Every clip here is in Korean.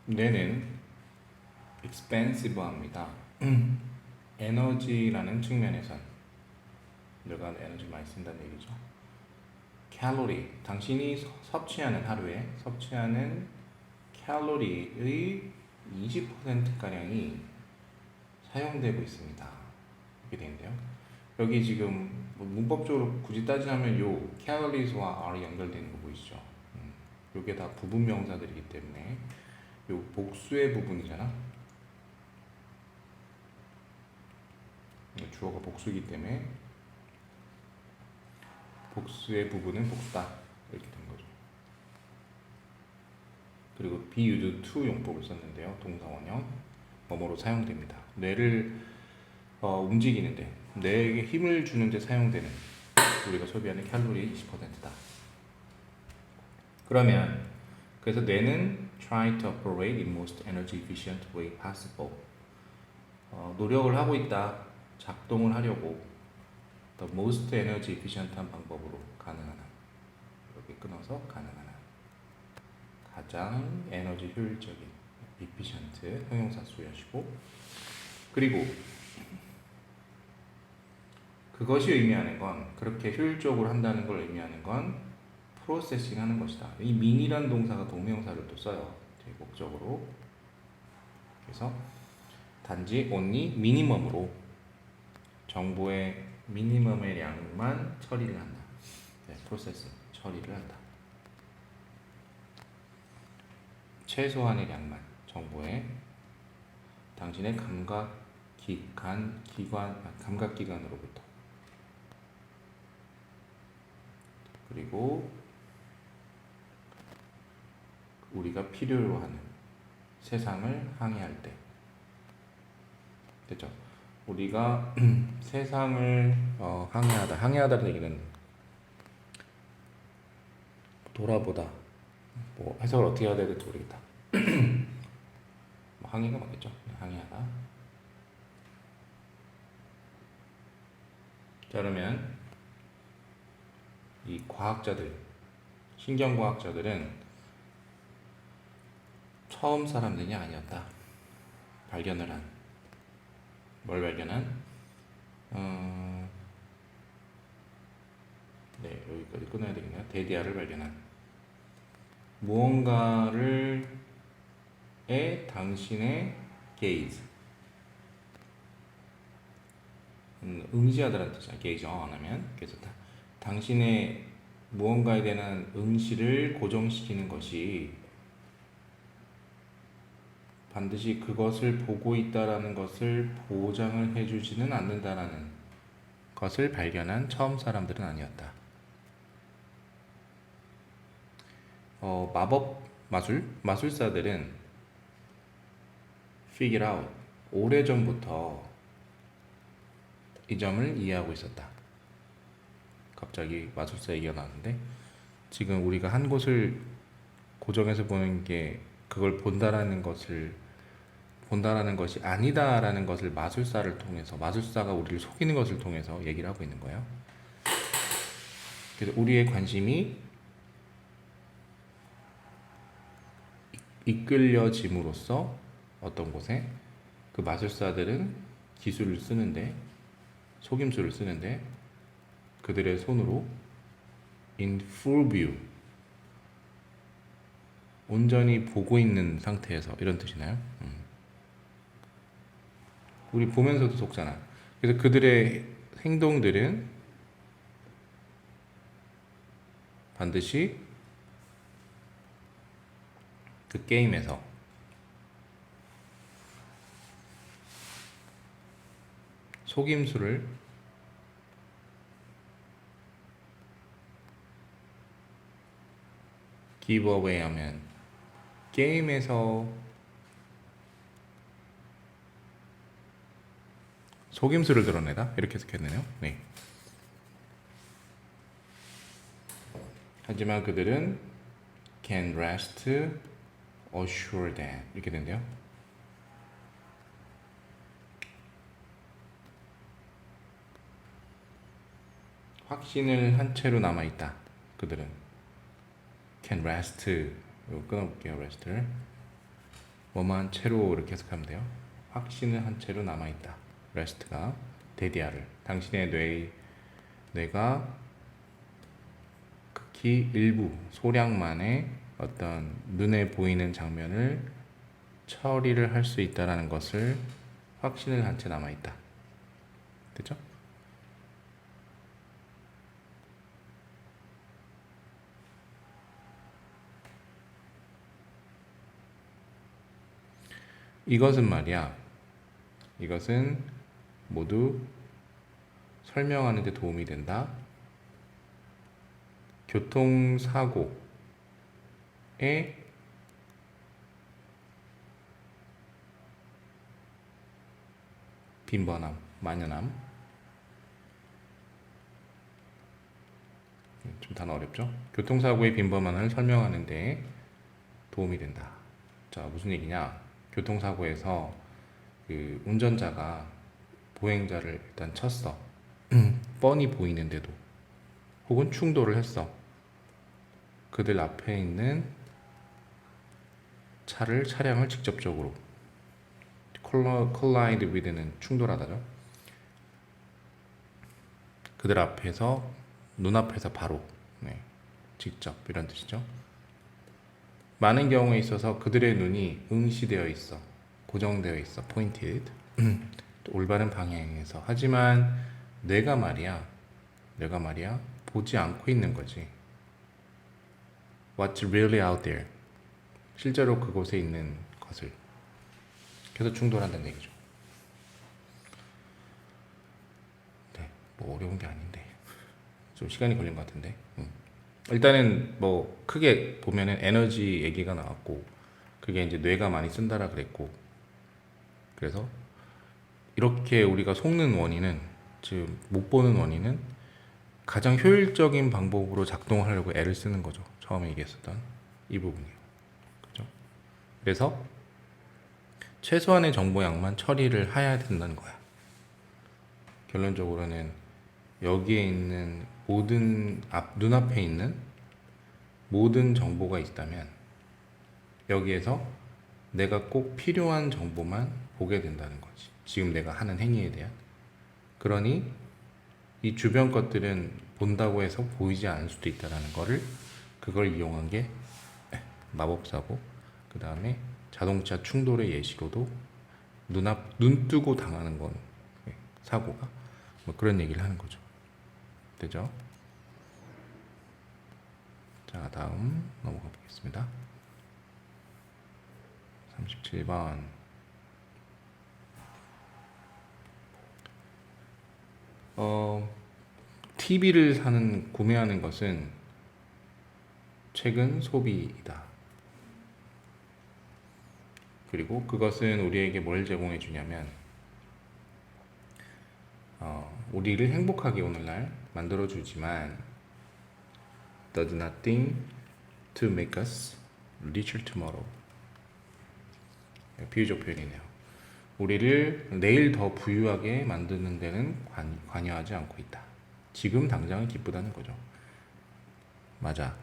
뇌는 expensive합니다. 에너지라는 측면에선 뇌가 에너지 많이 쓴다는 얘기죠. 칼로리, 당신이 섭취하는 하루에 섭취하는 칼로리의 20%가량이 사용되고 있습니다. 이렇게 되는데요. 여기 지금 뭐 문법적으로 굳이 따지자면 요 caloриes와 R이 연결되는 거 보이시죠? 요게 다 부분 명사들이기 때문에 요 복수의 부분이잖아. 주어가 복수이기 때문에 복수의 부분은 복수다 이렇게 된 거죠. 그리고 be used to 용법을 썼는데요. 동사 원형 뭐뭐로 사용됩니다. 뇌를 움직이는데 뇌에게 힘을 주는데 사용되는 우리가 소비하는 칼로리 20%다. 그러면 그래서 뇌는 try to operate in most energy efficient way possible. 노력을 하고 있다. 작동을 하려고 the most energy efficient한 방법으로 가능한 한 여기 끊어서 가능한 한 가장 에너지 효율적인 efficient 형용사 수여시고 그리고 그것이 의미하는 건 그렇게 효율적으로 한다는 걸 의미하는 건 프로세싱 하는 것이다. 이 mean이라는 동사가 동명사를 또 써요. 목적으로. 그래서 단지 only minimum으로 정보의 미니멈의 양만 처리를 한다. 네, 프로세싱 처리를 한다. 최소한의 양만 정보의 당신의 감각기관으로부터 그리고 우리가 필요로 하는 세상을 항해할 때 됐죠? 우리가 세상을 항해하다는 얘기는 돌아보다 뭐 해석을 어떻게 해야 될지 모르겠다. 항해가 맞겠죠? 항해하다. 자, 그러면 이 과학자들, 신경과학자들은 처음 사람들이 아니었다. 발견을 한. 뭘 발견한? 네, 여기까지 끊어야 되겠네요. 데디아를 발견한. 무언가를 당신의 gaze 응시하다라는 뜻이야. gaze on 하면 그래서 당신의 무언가에 대한 응시를 고정시키는 것이 반드시 그것을 보고 있다라는 것을 보장을 해주지는 않는다라는 것을 발견한 처음 사람들은 아니었다. 마술사들은 figure out 오래전부터 이 점을 이해하고 있었다. 갑자기 마술사 얘기가 나왔는데 지금 우리가 한 곳을 고정해서 보는 게 그걸 본다라는 것이 아니다라는 것을 마술사를 통해서 마술사가 우리를 속이는 것을 통해서 얘기를 하고 있는 거예요. 그래서 우리의 관심이 이끌려짐으로써 어떤 곳에 그 마술사들은 기술을 쓰는데 속임수를 쓰는데 그들의 손으로 in full view 온전히 보고 있는 상태에서 이런 뜻이나요? 우리 보면서도 속잖아. 그래서 그들의 행동들은 반드시 그 게임에서 속임수를 give away 하면 게임에서 속임수를 드러내다 이렇게 해석했네요. 네. 하지만 그들은 can rest assured that 이렇게 된대요. 확신을 한 채로 남아 있다. 그들은 can rest 이거 끊어볼게요. rest를 뭐뭐한 채로 이렇게 해석하면 돼요. 확신을 한 채로 남아있다. rest가 데디아를 당신의 뇌가 극히 일부 소량만의 어떤 눈에 보이는 장면을 처리를 할 수 있다라는 것을 확신을 한 채 남아있다. 됐죠? 이것은 말이야. 이것은 모두 설명하는 데 도움이 된다. 교통사고에 빈번함, 만연함. 좀 단어 어렵죠? 교통사고의 빈번함을 설명하는 데 도움이 된다. 자, 무슨 얘기냐? 교통사고에서 그 운전자가 보행자를 일단 쳤어. 뻔히 보이는데도. 혹은 충돌을 했어. 그들 앞에 있는 차량을 직접적으로 collide with는 충돌하다죠. 그들 앞에서 눈앞에서 바로 직접 이런 뜻이죠. 많은 경우에 있어서 그들의 눈이 응시되어 있어, 고정되어 있어, pointed 올바른 방향에서. 하지만 뇌가 말이야 보지 않고 있는 거지. What's really out there? 실제로 그곳에 있는 것을. 그래서 충돌한다는 얘기죠. 네, 뭐 어려운 게 아닌데 좀 시간이 걸린 것 같은데. 일단은 뭐 크게 보면은 에너지 얘기가 나왔고, 그게 이제 뇌가 많이 쓴다라 그랬고, 그래서 이렇게 우리가 속는 원인은, 즉 못 보는 원인은 가장 효율적인 방법으로 작동하려고 애를 쓰는 거죠. 처음에 얘기했었던 이 부분이에요. 그죠? 그래서 최소한의 정보량만 처리를 해야 된다는 거야. 결론적으로는 여기에 있는 모든 눈앞에 있는 모든 정보가 있다면 여기에서 내가 꼭 필요한 정보만 보게 된다는 거지. 지금 내가 하는 행위에 대한. 그러니 이 주변 것들은 본다고 해서 보이지 않을 수도 있다는 거를, 그걸 이용한 게 마법사고, 그 다음에 자동차 충돌의 예시로도 눈 뜨고 당하는 건 사고가 뭐 그런 얘기를 하는 거죠. 되죠? 자, 다음 넘어가 보겠습니다. 37번. TV를 구매하는 것은 최근 소비이다. 그리고 그것은 우리에게 뭘 제공해 주냐면, 우리를 행복하게 오늘날 만들어 주지만 does nothing to make us richer tomorrow. 비유적 표현이네요. 우리를 내일 더 부유하게 만드는 데는 관여하지 않고 있다. 지금 당장은 기쁘다는 거죠. 맞아.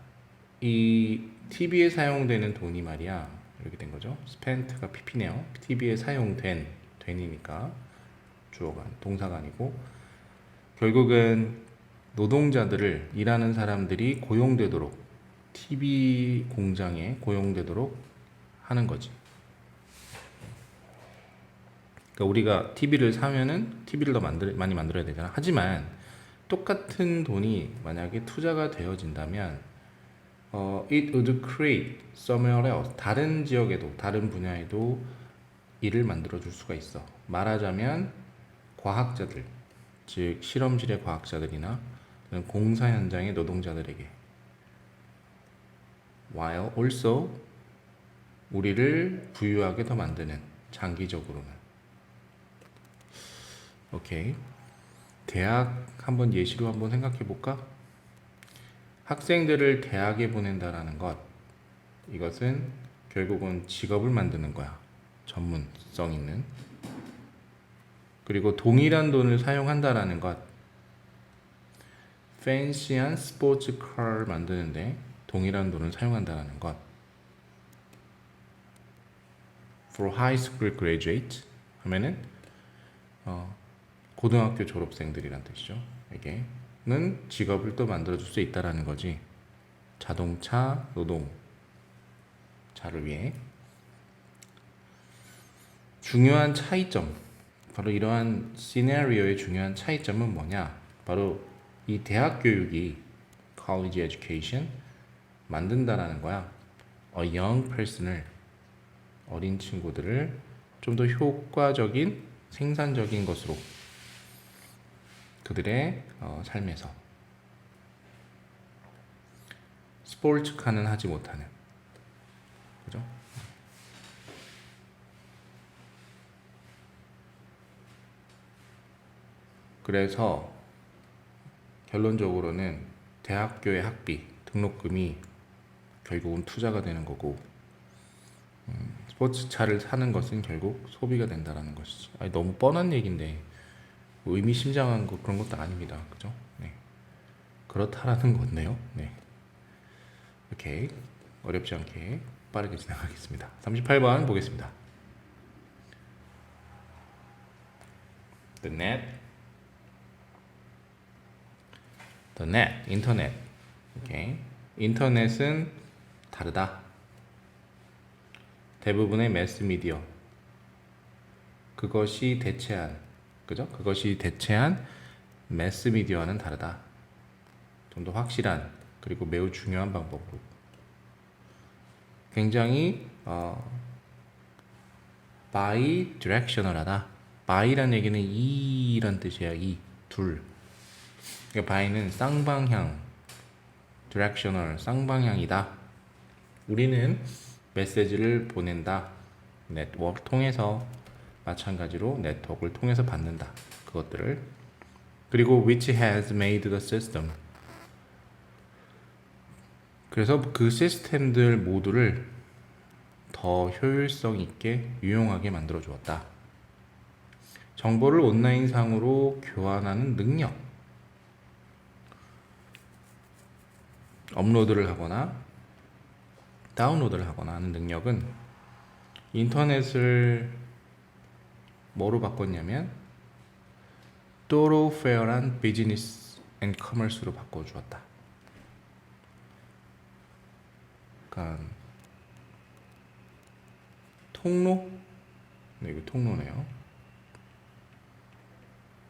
이 TV에 사용되는 돈이 말이야, 이렇게 된 거죠. spent가 pp네요. TV에 사용된, 된이니까 주어가 동사가 아니고, 결국은 노동자들을, 일하는 사람들이 고용되도록, TV 공장에 고용되도록 하는 거지. 그러니까 우리가 TV를 사면은 TV를 더 많이 만들어야 되잖아. 하지만 똑같은 돈이 만약에 투자가 되어진다면 it would create somewhere else, 다른 지역에도, 다른 분야에도 일을 만들어 줄 수가 있어. 말하자면 과학자들, 즉 실험실의 과학자들이나 공사 현장의 노동자들에게, while also 우리를 부유하게 더 만드는, 장기적으로는. 오케이. 대학 한번 예시로 한번 생각해 볼까? 학생들을 대학에 보낸다라는 것, 이것은 결국은 직업을 만드는 거야. 전문성 있는. 그리고 동일한 돈을 사용한다라는 것, 팬시한 스포츠카를 만드는데 동일한 돈을 사용한다라는 것. for high school graduate 하면은 고등학교 졸업생들이란 뜻이죠. 이게는 직업을 또 만들어줄 수 있다라는 거지. 자동차 노동자를 위해 중요한 차이점, 바로 이러한 시나리오의 중요한 차이점은 뭐냐? 바로 이 대학 교육이 college education 만든다라는 거야. A young person을, 어린 친구들을 좀 더 효과적인 생산적인 것으로 그들의 삶에서 스포츠카는 하지 못하는, 그죠? 그래서 결론적으로는 대학교의 학비, 등록금이 결국은 투자가 되는 거고, 스포츠차를 사는 것은 결국 소비가 된다라는 것이지. 아니, 너무 뻔한 얘기인데 뭐 의미심장한 거 그런 것도 아닙니다. 그죠? 네. 그렇다라는 건데요. 네. 오케이. 어렵지 않게 빠르게 진행하겠습니다. 38번 보겠습니다. The net, 인터넷. 오케이. 인터넷은 다르다. 대부분의 매스미디어. 그것이 대체한, 그죠? 그것이 대체한 매스미디어와는 다르다. 좀 더 확실한, 그리고 매우 중요한 방법으로. 굉장히 bidirectional하다. bi라는 얘기는 이란 뜻이에요. 둘. 그러니까 by는 쌍방향, directional, 쌍방향이다. 우리는 메시지를 보낸다. 네트워크 통해서, 마찬가지로 네트워크를 통해서 받는다. 그것들을. 그리고 which has made the system. 그래서 그 시스템들 모두를 더 효율성 있게 유용하게 만들어 주었다. 정보를 온라인상으로 교환하는 능력. 업로드를 하거나 다운로드를 하거나 하는 능력은 인터넷을 뭐로 바꿨냐면 thoroughfare한 비즈니스 앤 커머스로 바꿔주었다. 그러니까 통로? 네, 이거 통로네요.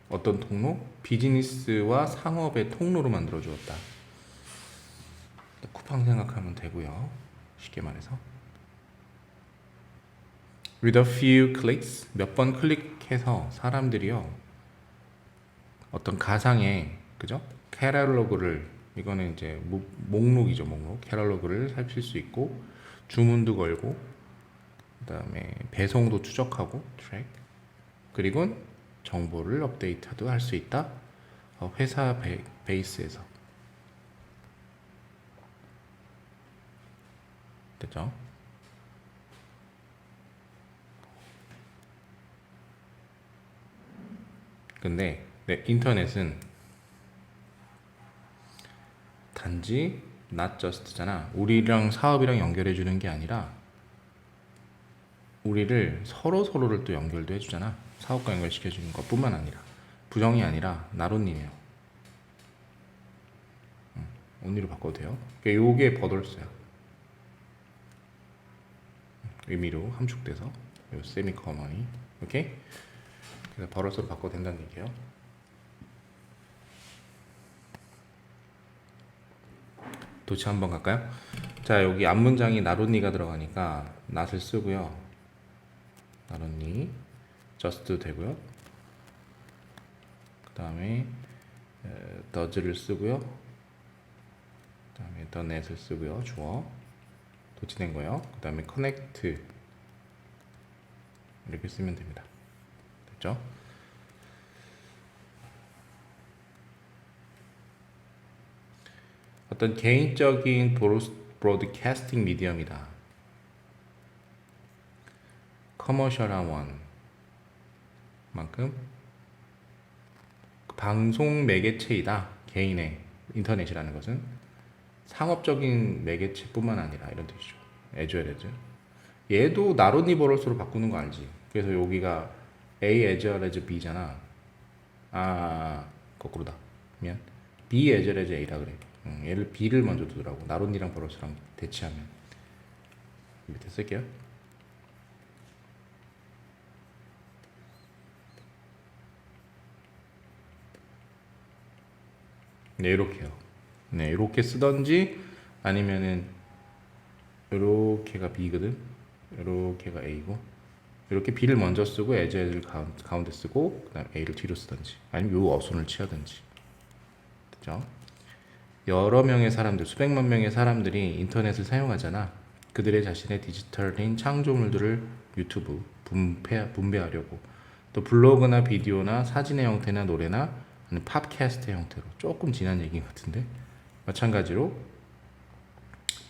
어떤 통로? 비즈니스와 상업의 통로로 만들어주었다. 쿠팡 생각하면 되고요. 쉽게 말해서 with a few clicks, 몇 번 클릭해서 사람들이요 어떤 가상의, 그죠? 캐탈로그를, 이거는 이제 목록이죠. 목록. 캐탈로그를 살필 수 있고, 주문도 걸고, 그 다음에 배송도 추적하고, 트랙, 그리고 정보를 업데이트도 할 수 있다. 회사 베이스에서. 됐죠? 근데 인터넷은 단지 not just잖아. 우리랑 사업이랑 연결해 주는 게 아니라 우리를 서로를 또 연결도 해주잖아. 사업과 연결시켜 주는 것뿐만 아니라, 부정이 아니라 나로님이에요. only로 바꿔도 돼요. 그러니까 요게 버돌스야. 의미로 함축돼서 요 세미코먼이. 오케이? 그래서 버릇으로 바꿔도 된다는 얘기예요. 도치 한번 갈까요? 자, 여기 앞문장이 나론니가 들어가니까 not을 쓰고요. 나론니 just도 되고요. 그 다음에 does를 쓰고요. 그 다음에 the net을 쓰고요. 주어 도치된 거예요. 그 다음에 connect 이렇게 쓰면 됩니다. 됐죠? 어떤 개인적인 브로드캐스팅 미디엄이다. 커머셜한 원만큼 방송 매개체이다. 개인의 인터넷이라는 것은 상업적인 매개체뿐만 아니라 이런 뜻이죠. as well as 얘도 나로니 버럴스로 바꾸는 거 알지? 그래서 여기가 A as well as B잖아. 거꾸로다. 미안. B as well as A라 그래. 얘를 B를 먼저 두더라고. 나로니랑 버럴스랑 대치하면. 밑에 쓸게요. 네, 이렇게요. 네, 이렇게 쓰던지 아니면은 이렇게가 B거든. 이렇게가 A고 이렇게 B를 먼저 쓰고 as를 가운데 쓰고 그다음 A를 뒤로 쓰든지 아니면 요 어순을 취하든지. 그죠? 여러 명의 사람들, 수백만 명의 사람들이 인터넷을 사용하잖아. 그들의 자신의 디지털인 창조물들을 유튜브 분배하려고 또 블로그나 비디오나 사진의 형태나 노래나 아니면 팟캐스트 형태로 조금 지난 얘기 같은데 마찬가지로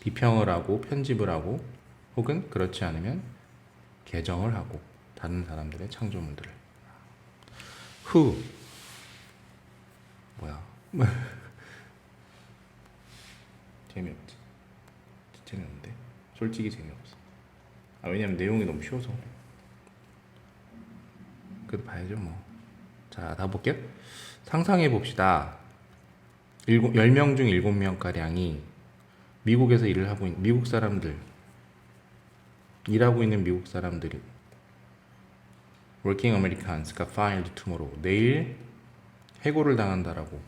비평을 하고 편집을 하고 혹은 그렇지 않으면 개정을 하고 다른 사람들의 창조물들을 뭐야 재미없지. 재미없는데 솔직히 재미없어. 왜냐면 내용이 너무 쉬워서. 그래도 봐야죠 뭐. 자, 다 볼게요. 상상해 봅시다. 10명 중 7명가량이 미국에서 일을 하고 있는 미국 사람들, 일하고 있는 미국 사람들이 Working Americans가 fired tomorrow, 내일 해고를 당한다라고.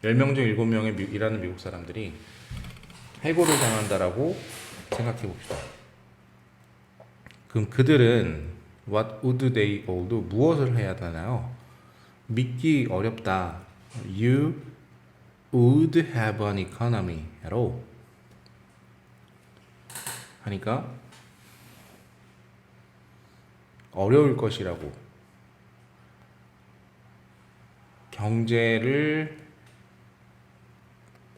10명 중 7명의 일하는 미국 사람들이 해고를 당한다라고 생각해 봅시다. 그럼 그들은 What would they all do? 무엇을 해야 되나요? 믿기 어렵다. You would have an economy at all. 하니까 어려울 것이라고. 경제를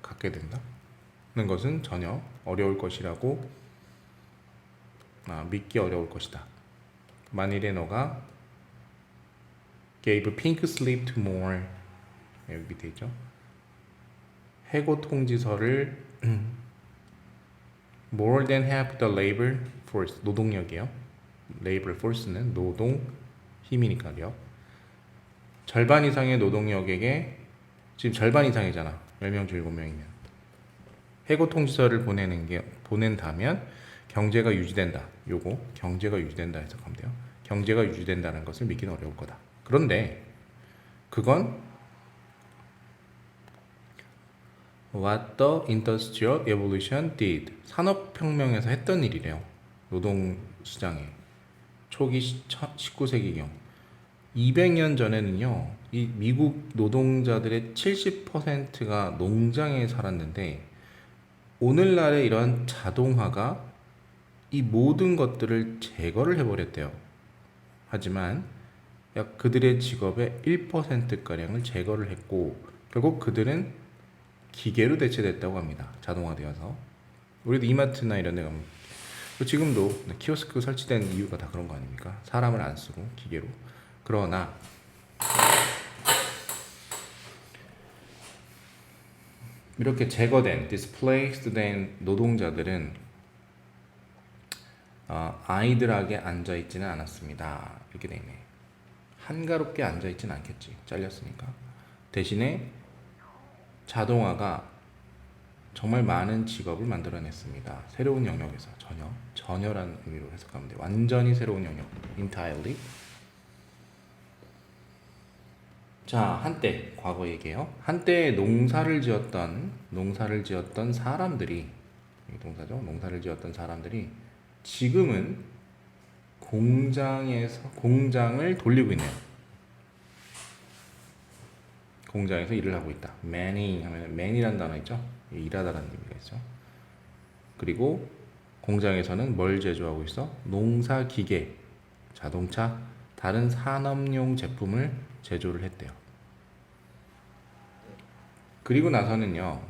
갖게 된다는 것은 전혀 어려울 것이라고 믿기 어려울 것이다. 만일에 너가 gave pink slip to more, 여기 밑에 있죠. 해고 통지서를 more than half the labor force, 노동력이에요. labor force는 노동 힘이니까요. 절반 이상의 노동력에게, 지금 절반 이상이잖아. 10명 중 7명이면. 해고 통지서를 보낸다면 경제가 유지된다. 요거 경제가 유지된다 해석하면 돼요. 경제가 유지된다는 것을 믿기는 어려울 거다. 그런데 그건 What the Industrial Revolution did, 산업혁명에서 했던 일이래요. 노동시장에 초기 19세기경 200년 전에는요, 이 미국 노동자들의 70%가 농장에 살았는데 오늘날의 이런 자동화가 이 모든 것들을 제거를 해버렸대요. 하지만 약 그들의 직업의 1%가량을 제거를 했고 결국 그들은 기계로 대체됐다고 합니다. 자동화되어서. 우리도 이마트나 이런 데 가면 지금도 키오스크 설치된 이유가 다 그런 거 아닙니까? 사람을 안 쓰고 기계로. 그러나 이렇게 제거된, displaced 된 노동자들은 아이들하게 앉아있지는 않았습니다. 이렇게 돼 있네. 한가롭게 앉아있지는 않겠지. 잘렸으니까. 대신에 자동화가 정말 많은 직업을 만들어냈습니다. 새로운 영역에서 전혀라는 의미로 해석하면 돼. 완전히 새로운 영역. entirely. 자, 한때 과거 얘기예요. 한때 농사를 지었던 사람들이, 동사죠. 농사를 지었던 사람들이 지금은 공장을 돌리고 있네요. 공장에서 일을 하고 있다. manning 하면 man이라는 단어 있죠. 일하다라는 의미가 있죠. 그리고 공장에서는 뭘 제조하고 있어? 농사 기계, 자동차, 다른 산업용 제품을 제조를 했대요. 그리고 나서는요,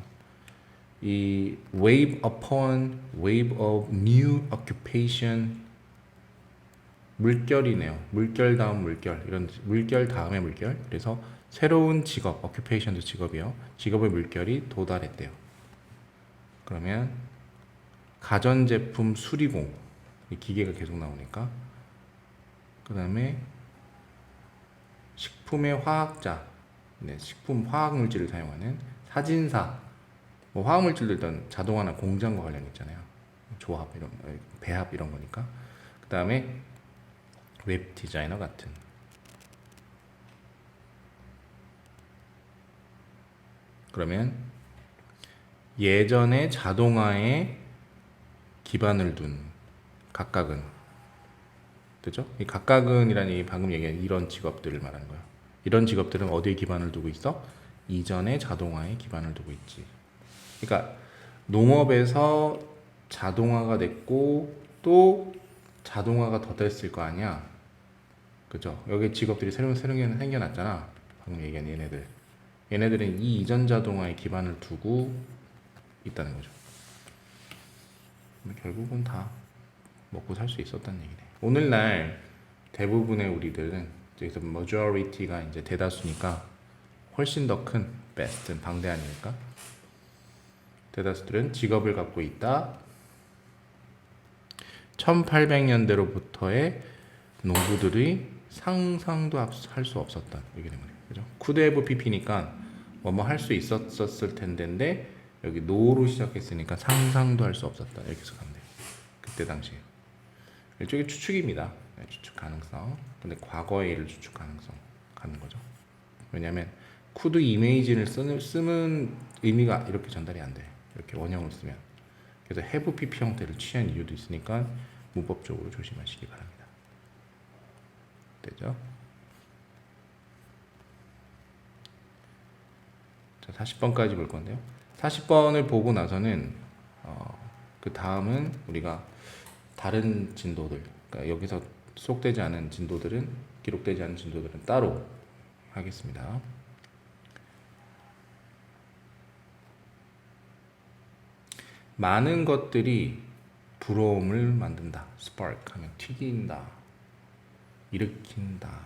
이 wave upon wave of new occupation, 물결이네요. 물결 다음 물결, 이런 물결 다음에 물결. 그래서 새로운 직업, occupation도 직업이요. 직업의 물결이 도달했대요. 그러면 가전제품 수리공, 이 기계가 계속 나오니까. 그 다음에 식품의 화학자, 네, 식품 화학물질을 사용하는 사진사. 뭐 화학물질도 일단 자동화나 공장과 관련 있잖아요. 조합 이런 배합 이런 거니까. 그 다음에 웹 디자이너 같은. 그러면 예전에 자동화에 기반을 둔 각각은, 그죠? 이 각각은이라는 이 방금 얘기한 이런 직업들을 말하는 거예요. 이런 직업들은 어디에 기반을 두고 있어? 이전에 자동화에 기반을 두고 있지. 그러니까 농업에서 자동화가 됐고 또 자동화가 더 됐을 거 아니야. 그죠? 여기 직업들이 새로 생겨났잖아. 방금 얘기한 얘네들. 얘네들은 이 이전 자동화에 기반을 두고 있다는 거죠. 결국은 다 먹고 살 수 있었다는 얘기네. 오늘날 대부분의 우리들은 여기서 majority가 이제 대다수니까 훨씬 더 큰 best는 방대 아니니까 대다수들은 직업을 갖고 있다. 1800년대로부터의 농부들이 상상도 할 수 없었던 얘기 때문에, 그죠? could have pp니까 뭐뭐 할 수 있었을 텐데인데 여기 no로 시작했으니까 상상도 할 수 없었다 이렇게 해석하면 돼요. 그때 당시에 일종의 추측입니다. 네, 추측 가능성. 근데 과거의 일을 추측 가능성 갖는 거죠. 왜냐하면 could 이미지를 쓰는 의미가 이렇게 전달이 안 돼. 이렇게 원형을 쓰면. 그래서 have pp 형태를 취한 이유도 있으니까 문법적으로 조심하시기 바랍니다. 되죠? 자, 40번까지 볼 건데요. 40번을 보고 나서는 그 다음은 우리가 다른 진도들, 그러니까 여기서 수록되지 않은 진도들은, 기록되지 않은 진도들은 따로 하겠습니다. 많은 것들이 부러움을 만든다. spark 하면 튀긴다, 일으킨다.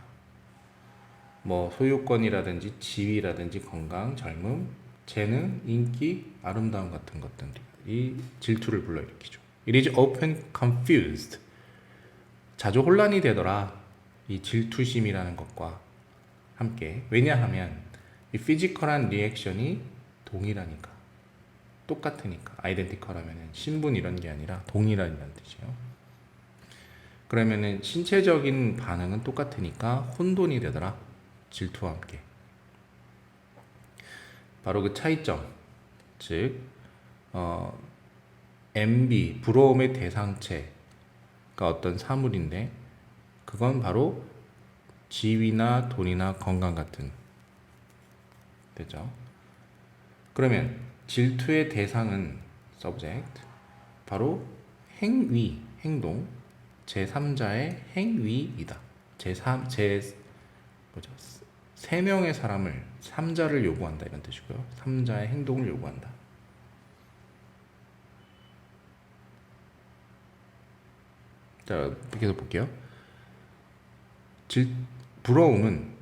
뭐 소유권이라든지 지위라든지 건강, 젊음, 재능, 인기, 아름다움 같은 것들이 질투를 불러일으키죠. It is often confused. 자주 혼란이 되더라. 이 질투심이라는 것과 함께. 왜냐하면 이 피지컬한 리액션이 동일하니까. 똑같으니까. 아이덴티컬하면 신분 이런 게 아니라 동일하다는 뜻이에요. 그러면은 신체적인 반응은 똑같으니까 혼돈이 되더라. 질투와 함께. 바로 그 차이점. 즉 MB, 부러움의 대상체가 어떤 사물인데 그건 바로 지위나 돈이나 건강 같은, 되죠. 그러면 질투의 대상은 subject, 바로 행위, 행동, 제3자의 행위이다. 뭐죠? 3명의 사람을 3자를 요구한다 이런 뜻이고요. 3자의 행동을 요구한다. 자, 계속 볼게요. 부러움은,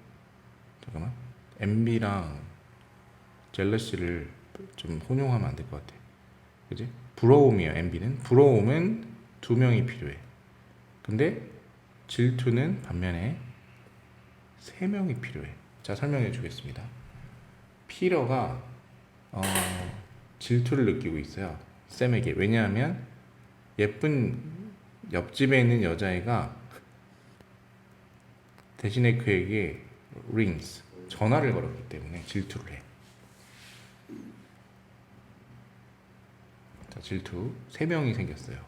잠깐만, MB랑 젤러시를 좀 혼용하면 안 될 것 같아. 그지? 부러움이에요. MB는 부러움은 2명이 필요해. 근데 질투는 반면에 3명이 필요해. 자, 설명해 주겠습니다. 피러가 질투를 느끼고 있어요. 샘에게. 왜냐하면 예쁜 옆집에 있는 여자애가 대신에 그에게 rings, 전화를 걸었기 때문에 질투를 해. 자, 질투. 3명이 생겼어요.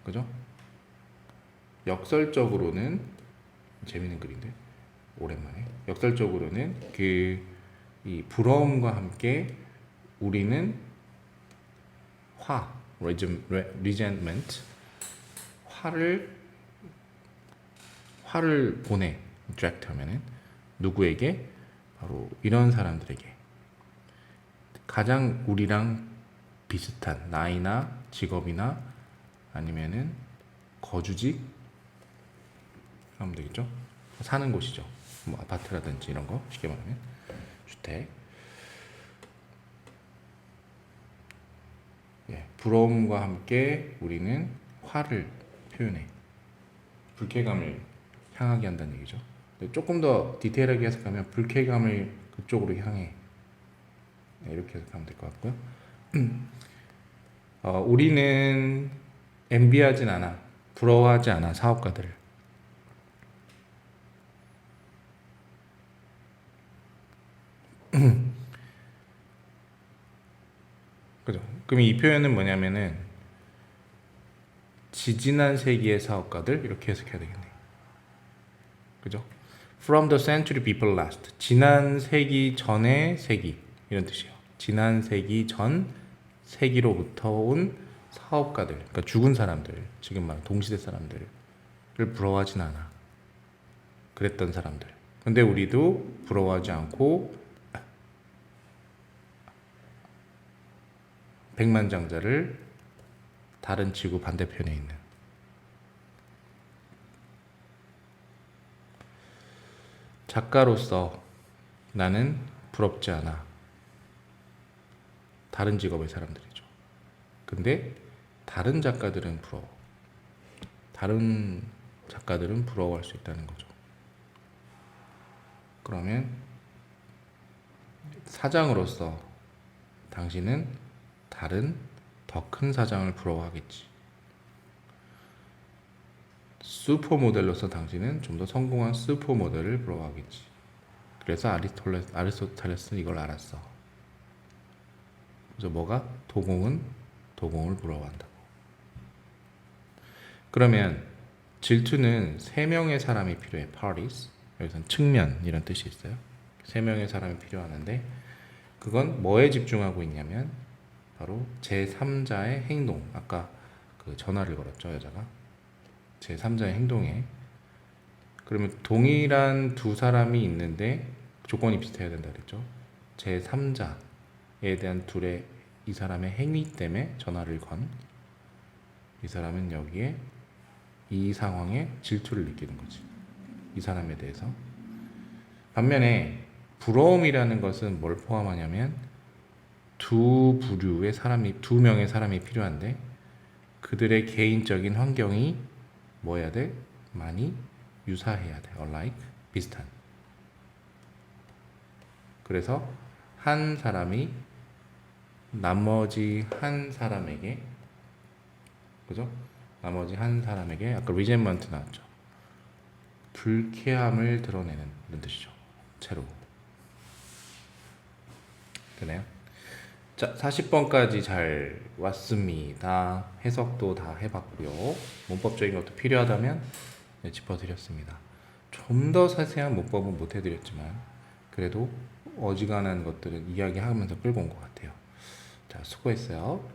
그죠? 역설적으로는, 재밌는 글인데 오랜만에, 역설적으로는 이 부러움과 함께 우리는 resentment, 화를 보내. direct 하면은 누구에게? 바로 이런 사람들에게. 가장 우리랑 비슷한 나이나 직업이나 아니면은 거주지 하면 되겠죠. 사는 곳이죠. 뭐 아파트라든지 이런 거, 쉽게 말하면 주택. 예, 부러움과 함께 우리는 화를 표현해. 불쾌감을 향하게 한다는 얘기죠. 근데 조금 더 디테일하게 해석하면 불쾌감을 그쪽으로 향해. 네, 이렇게 해석하면 될 것 같고요. 우리는 envy하진 않아. 부러워하지 않아. 사업가들을. 그죠? 그럼 이 표현은 뭐냐면은 지지난 세기의 사업가들 이렇게 해석해야 되겠네. 그죠? From the century before last. 지난 세기 전의 세기 이런 뜻이에요. 지난 세기 전 세기로부터 온 사업가들, 그러니까 죽은 사람들, 지금 말하는 동시대 사람들을 부러워하진 않아. 그랬던 사람들. 근데 우리도 부러워하지 않고 백만장자를 다른 지구 반대편에 있는 작가로서 나는 부럽지 않아. 다른 직업의 사람들이죠. 근데 다른 작가들은 부러워. 다른 작가들은 부러워할 수 있다는 거죠. 그러면 사장으로서 당신은 다른 더 큰 사장을 부러워하겠지. 슈퍼모델로서 당신은 좀 더 성공한 슈퍼모델을 부러워하겠지. 그래서 아리스토텔레스는 이걸 알았어. 그래서 뭐가? 도공은 도공을 부러워한다고. 그러면 질투는 3명의 사람이 필요해. parties. 여기서는 측면 이런 뜻이 있어요. 3명의 사람이 필요하는데 그건 뭐에 집중하고 있냐면 바로 제3자의 행동. 아까 그 전화를 걸었죠, 여자가. 제3자의 행동에. 그러면 동일한 두 사람이 있는데 조건이 비슷해야 된다 그랬죠. 제3자에 대한 이 사람의 행위 때문에 전화를 건 이 사람은 여기에 이 상황에 질투를 느끼는 거지. 이 사람에 대해서. 반면에 부러움이라는 것은 뭘 포함하냐면 두 명의 사람이 필요한데 그들의 개인적인 환경이 뭐 해야 돼? 많이 유사해야 돼. alike, 비슷한. 그래서 한 사람이 나머지 한 사람에게, 그죠? 나머지 한 사람에게 아까 resentment 나왔죠. 불쾌함을 드러내는 이런 뜻이죠. 채로. 되나요? 자, 40번까지 잘 왔습니다. 해석도 다 해봤고요. 문법적인 것도 필요하다면 네, 짚어드렸습니다. 좀 더 자세한 문법은 못 해드렸지만 그래도 어지간한 것들은 이야기하면서 끌고 온 것 같아요. 자, 수고했어요.